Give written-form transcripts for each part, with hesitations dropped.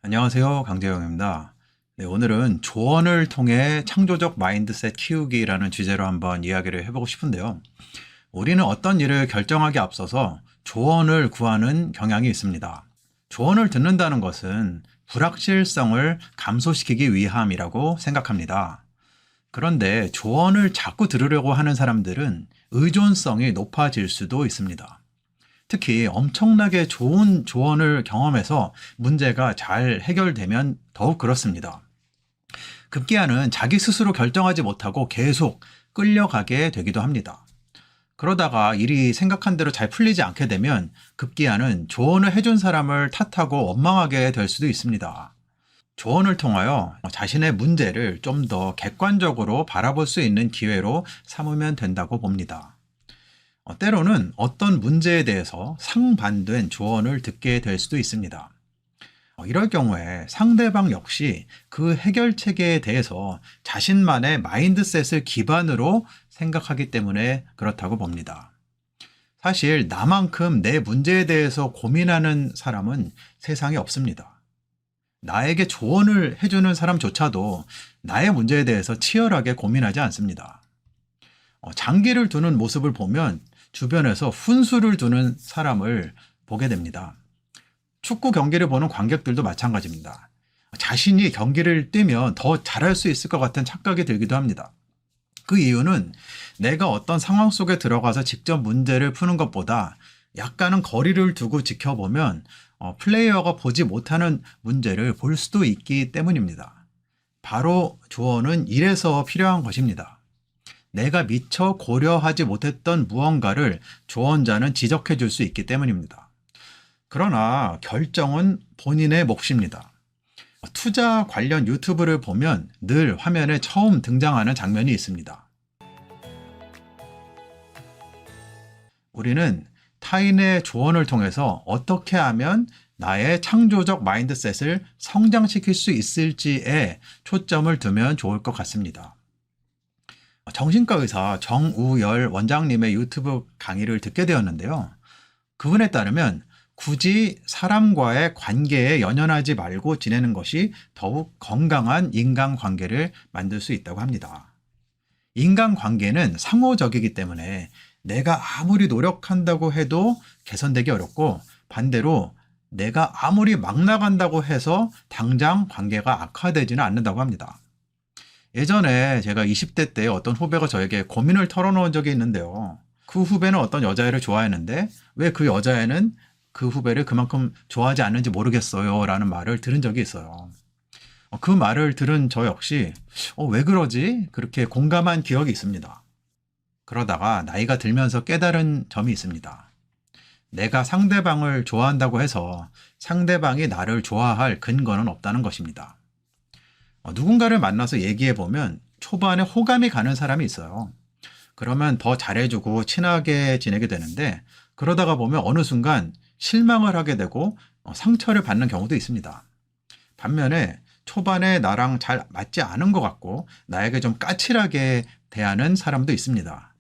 안녕하세요. 강재영입니다. 네, 오늘은 조언을 통해 창조적 마인드셋 키우기라는 주제로 한번 이야기를 해보고 싶은데요. 우리는 어떤 일을 결정하기 앞서서 조언을 구하는 경향이 있습니다. 조언을 듣는다는 것은 불확실성을 감소시키기 위함이라고 생각합니다. 그런데 조언을 자꾸 들으려고 하는 사람들은 의존성이 높아질 수도 있습니다. 특히 엄청나게 좋은 조언을 경험해서 문제가 잘 해결되면 더욱 그렇습니다. 급기야는 자기 스스로 결정하지 못하고 계속 끌려가게 되기도 합니다. 그러다가 일이 생각한 대로 잘 풀리지 않게 되면 급기야는 조언을 해준 사람을 탓하고 원망하게 될 수도 있습니다. 조언을 통하여 자신의 문제를 좀 더 객관적으로 바라볼 수 있는 기회로 삼으면 된다고 봅니다. 때로는 어떤 문제에 대해서 상반된 조언을 듣게 될 수도 있습니다. 이럴 경우에 상대방 역시 그 해결책에 대해서 자신만의 마인드셋을 기반으로 생각하기 때문에 그렇다고 봅니다. 사실 나만큼 내 문제에 대해서 고민하는 사람은 세상에 없습니다. 나에게 조언을 해주는 사람조차도 나의 문제에 대해서 치열하게 고민하지 않습니다. 장기를 두는 모습을 보면 주변에서 훈수를 두는 사람을 보게 됩니다. 축구 경기를 보는 관객들도 마찬가지입니다. 자신이 경기를 뛰면 더 잘할 수 있을 것 같은 착각이 들기도 합니다. 그 이유는 내가 어떤 상황 속에 들어가서 직접 문제를 푸는 것보다 약간은 거리를 두고 지켜보면 플레이어가 보지 못하는 문제를 볼 수도 있기 때문입니다. 바로 조언은 이래서 필요한 것입니다. 내가 미처 고려하지 못했던 무언가를 조언자는 지적해 줄 수 있기 때문입니다. 그러나 결정은 본인의 몫입니다. 투자 관련 유튜브를 보면 늘 화면에 처음 등장하는 장면이 있습니다. 우리는 타인의 조언을 통해서 어떻게 하면 나의 창조적 마인드셋을 성장시킬 수 있을지에 초점을 두면 좋을 것 같습니다. 정신과 의사 정우열 원장님의 유튜브 강의를 듣게 되었는데요. 그분에 따르면 굳이 사람과의 관계에 연연하지 말고 지내는 것이 더욱 건강한 인간관계를 만들 수 있다고 합니다. 인간관계는 상호적이기 때문에 내가 아무리 노력한다고 해도 개선되기 어렵고 반대로 내가 아무리 막 나간다고 해서 당장 관계가 악화되지는 않는다고 합니다. 예전에 제가 20대 때 어떤 후배가 저에게 고민을 털어놓은 적이 있는데요. 그 후배는 어떤 여자애를 좋아했는데 왜 그 여자애는 그 후배를 그만큼 좋아하지 않는지 모르겠어요 라는 말을 들은 적이 있어요. 그 말을 들은 저 역시 왜 그러지? 그렇게 공감한 기억이 있습니다. 그러다가 나이가 들면서 깨달은 점이 있습니다. 내가 상대방을 좋아한다고 해서 상대방이 나를 좋아할 근거는 없다는 것입니다. 누군가를 만나서 얘기해 보면 초반에 호감이 가는 사람이 있어요. 그러면 더 잘해주고 친하게 지내게 되는데 그러다가 보면 어느 순간 실망을 하게 되고 상처를 받는 경우도 있습니다. 반면에 초반에 나랑 잘 맞지 않은 것 같고 나에게 좀 까칠하게 대하는 사람도 있습니다.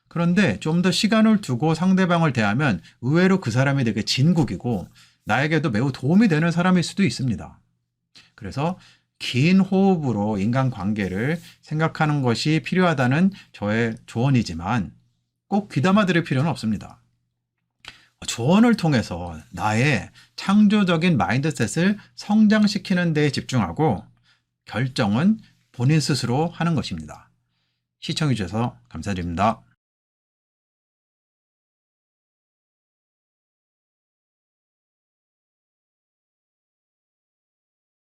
그런데 좀 더 시간을 두고 상대방을 대하면 의외로 그 사람이 되게 진국이고 나에게도 매우 도움이 되는 사람일 수도 있습니다. 그래서 긴 호흡으로 인간관계를 생각하는 것이 필요하다는 저의 조언이지만 꼭 귀담아 들을 필요는 없습니다. 조언을 통해서 나의 창조적인 마인드셋을 성장시키는 데 집중하고 결정은 본인 스스로 하는 것입니다. 시청해 주셔서 감사드립니다.